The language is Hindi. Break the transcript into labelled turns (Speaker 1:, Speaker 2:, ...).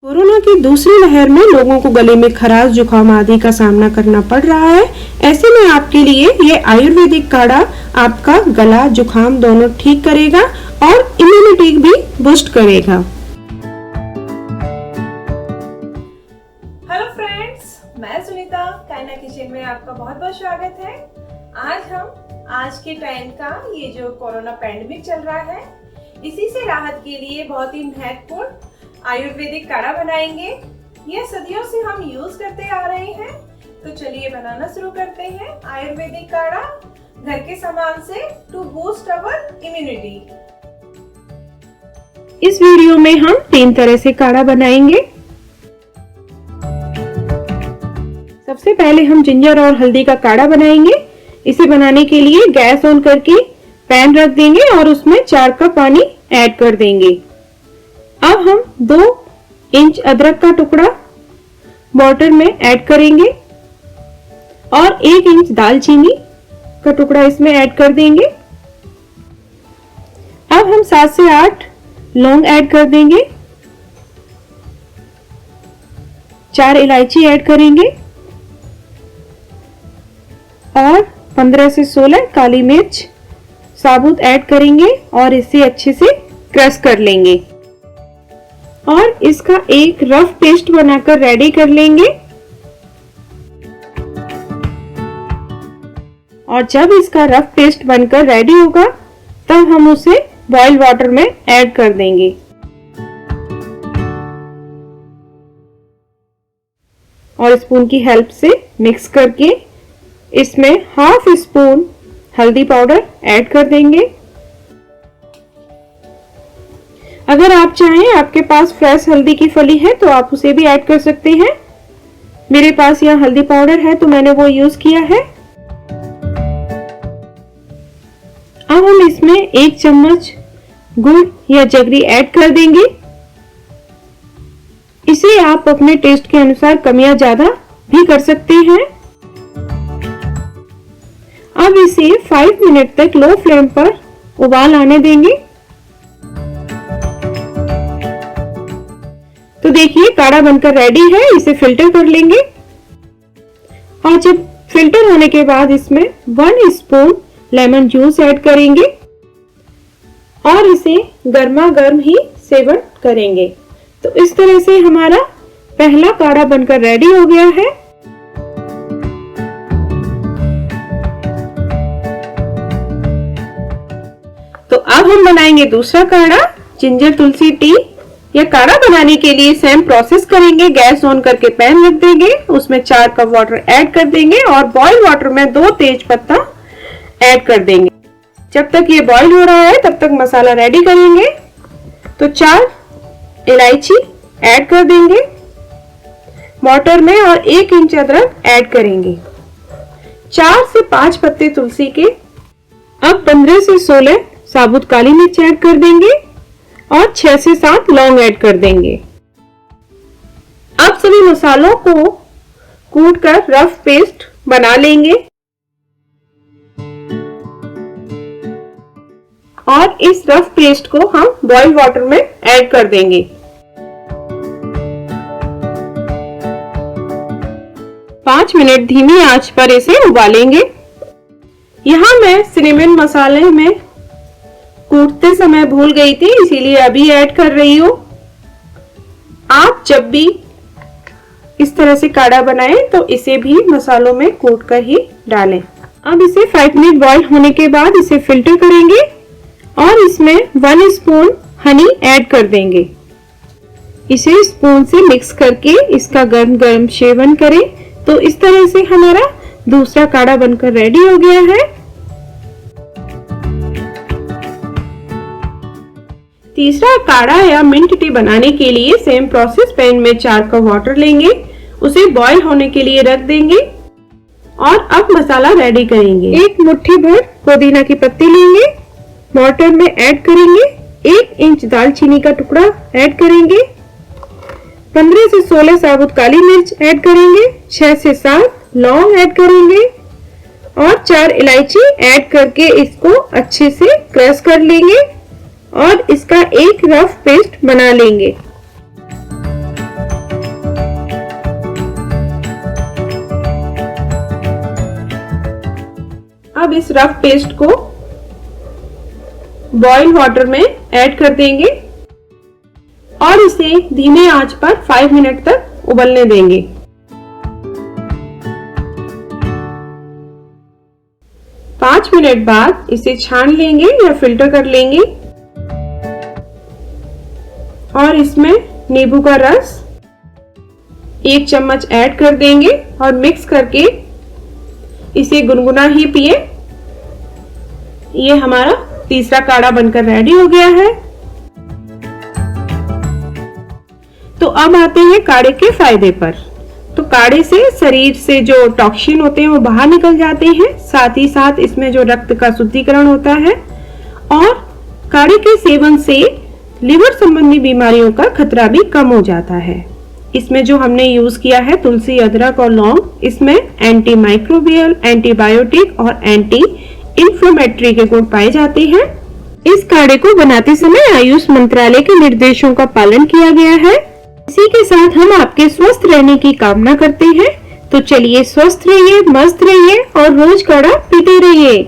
Speaker 1: कोरोना की दूसरी लहर में लोगों को गले में खराश, जुकाम आदि का सामना करना पड़ रहा है। ऐसे में आपके लिए ये आयुर्वेदिक काढ़ा आपका गला, जुकाम दोनों ठीक करेगा और इम्यूनिटी भी बूस्ट करेगा।
Speaker 2: हेलो फ्रेंड्स, मैं सुनीता कायना किचन में आपका बहुत बहुत स्वागत है। आज हम आज के टाइम का ये जो कोरोना पैंडेमिक चल रहा है, इसी से राहत के लिए बहुत ही महत्वपूर्ण आयुर्वेदिक काढ़ा बनाएंगे। ये सदियों से हम यूज करते आ रहे हैं, तो चलिए बनाना शुरू करते हैं आयुर्वेदिक काढ़ा घर के सामान से टू बूस्ट अवर इम्यूनिटी।
Speaker 1: इस वीडियो में हम 3 तरह से काढ़ा बनाएंगे। सबसे पहले हम जिंजर और हल्दी का काढ़ा बनाएंगे। इसे बनाने के लिए गैस ऑन करके पैन रख देंगे और उसमें 4 कप पानी ऐड कर देंगे। अब हम 2 इंच अदरक का टुकड़ा वाटर में ऐड करेंगे और 1 इंच दालचीनी का टुकड़ा इसमें ऐड कर देंगे। अब हम 7 से 8 लौंग ऐड कर देंगे, 4 इलायची ऐड करेंगे और 15 से 16 काली मिर्च साबुत ऐड करेंगे और इसे अच्छे से क्रश कर लेंगे और इसका एक रफ पेस्ट बनाकर रेडी कर लेंगे। और जब इसका रफ पेस्ट बनकर रेडी होगा तब हम उसे बॉइल्ड वाटर में ऐड कर देंगे। और स्पून की हेल्प से मिक्स करके इसमें हाफ स्पून हल्दी पाउडर ऐड कर देंगे। अगर आप चाहें, आपके पास फ्रेश हल्दी की फली है तो आप उसे भी ऐड कर सकते हैं। मेरे पास यहाँ हल्दी पाउडर है तो मैंने वो यूज किया है। अब हम इसमें 1 चम्मच गुड़ या जगरी ऐड कर देंगे। इसे आप अपने टेस्ट के अनुसार कम या ज्यादा भी कर सकते हैं। अब इसे 5 मिनट तक लो फ्लेम पर उबाल आने देंगे। तो देखिए काढ़ा बनकर रेडी है। इसे फिल्टर कर लेंगे और जब फिल्टर होने के बाद इसमें 1 स्पून लेमन जूस ऐड करेंगे और इसे गर्मा गर्म ही सेवन करेंगे। तो इस तरह से हमारा पहला काढ़ा बनकर रेडी हो गया है। तो अब हम बनाएंगे दूसरा काढ़ा, जिंजर तुलसी टी। यह काढ़ा बनाने के लिए सेम प्रोसेस करेंगे। गैस ऑन करके पैन रख देंगे, उसमें 4 कप वाटर ऐड कर देंगे और बॉइल्ड वाटर में 2 तेज पत्ता ऐड कर देंगे। जब तक ये बॉइल हो रहा है तब तक मसाला रेडी करेंगे। तो 4 इलायची ऐड कर देंगे वाटर में और 1 इंच अदरक ऐड करेंगे। 4 से 5 पत्ते तुलसी के। अब 15 से 16 साबुत काली मिर्च ऐड कर देंगे और 6 से 7 लौंग ऐड कर देंगे। अब सभी मसालों को कूटकर रफ पेस्ट बना लेंगे और इस रफ पेस्ट को हम बॉइल्ड वाटर में ऐड कर देंगे। पाँच मिनट धीमी आंच पर इसे उबालेंगे। यहाँ मैं सिनेमन मसाले में कूटते समय भूल गई थी, इसीलिए अभी ऐड कर रही हूँ। आप जब भी इस तरह से काढ़ा बनाएं तो इसे भी मसालों में कूटकर ही डालें। अब इसे 5 मिनट बॉईल होने के बाद इसे फिल्टर करेंगे और इसमें 1 स्पून हनी ऐड कर देंगे। इसे स्पून से मिक्स करके इसका गर्म गर्म सेवन करें। तो इस तरह से हमारा दूसरा काढ़ा बनकर रेडी हो गया है। तीसरा काढ़ा या मिंट टी बनाने के लिए सेम प्रोसेस। पैन में 4 कप वाटर लेंगे, उसे बॉईल होने के लिए रख देंगे और अब मसाला रेडी करेंगे। 1 मुट्ठी भर पुदीना की पत्ती लेंगे, वाटर में ऐड करेंगे। 1 इंच दालचीनी का टुकड़ा ऐड करेंगे। 15 से 16 साबुत काली मिर्च ऐड करेंगे। 6 से 7 लौंग ऐड करेंगे और 4 इलायची ऐड करके इसको अच्छे से क्रश कर लेंगे और इसका एक रफ पेस्ट बना लेंगे। अब इस रफ पेस्ट को बॉइल वाटर में ऐड कर देंगे और इसे धीमे आंच पर 5 मिनट तक उबलने देंगे। पाँच मिनट बाद इसे छान लेंगे या फिल्टर कर लेंगे और इसमें नींबू का रस 1 चम्मच ऐड कर देंगे और मिक्स करके इसे गुनगुना ही पिए। ये हमारा तीसरा काढ़ा बनकर रेडी हो गया है। तो अब आते हैं काढ़े के फायदे पर। तो काढ़े से शरीर से जो टॉक्सिन होते हैं वो बाहर निकल जाते हैं, साथ ही साथ इसमें जो रक्त का शुद्धिकरण होता है और काढ़े के सेवन से लिवर संबंधी बीमारियों का खतरा भी कम हो जाता है। इसमें जो हमने यूज किया है तुलसी, अदरक और लौंग, इसमें एंटी माइक्रोबियल, एंटीबायोटिक और एंटी इंफ्लेमेटरी के गुण पाए जाते हैं। इस काढ़े को बनाते समय आयुष मंत्रालय के निर्देशों का पालन किया गया है। इसी के साथ हम आपके स्वस्थ रहने की कामना करते हैं। तो चलिए स्वस्थ रहिए, मस्त रहिए और रोज काढ़ा पीते रहिए।